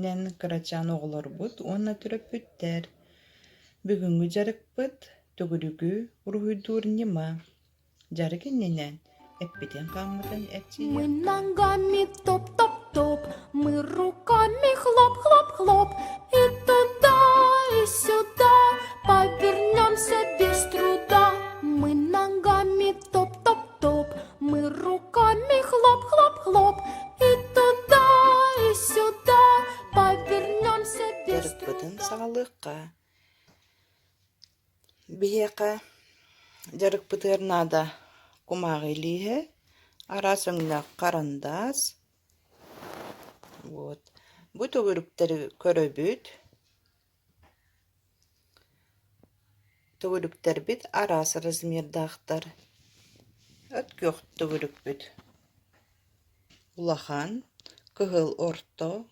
Ненен кырачан оғылар бұд, онна түріп бүттер. Бүгінгі жарық бұд, Тэгуругу уруьуйдуур ньыма. Жарығы ненен, әппеден қамыдан әтчейі. Мы ногами топ-топ-топ, мы руками хлоп-хлоп-хлоп, и туда, и сюда, повернемся без труда. Мы ногами топ-топ-топ, мы руками хлоп-хлоп-хлоп, и туда, и сюда, повернемся без Жарық труда. бұдын сағалыққа. Бейеқа жарық бұдырнада кумағы илиhe, арасыңда қарандас. Вот. Бұ төгіріктері көрөбүт. Төгіріктер біт арасы размердақтар. Өткөк төгірік біт. Улахан, кығыл орто,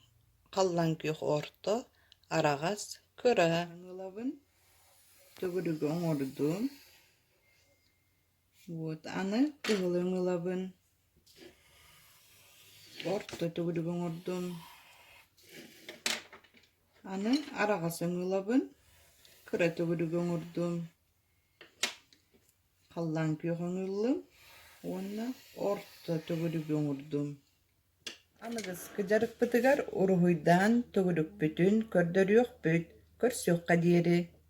қаллан күйік орто, арағас көрі. Тэгуругу оңордум. Вот, аны кығыл өңілабын. Орто Тэгуругу оңордум. Аны арағас өңілабын. Күрі Тэгуругу оңордум. Қаллан күйік өңілім. Онна орто Тэгуругу оңордум. Анығыз кыжарық бұтығар уруьуйдан Тэгурук бүтін көрдөрүк бүт. Көрсөк қадері.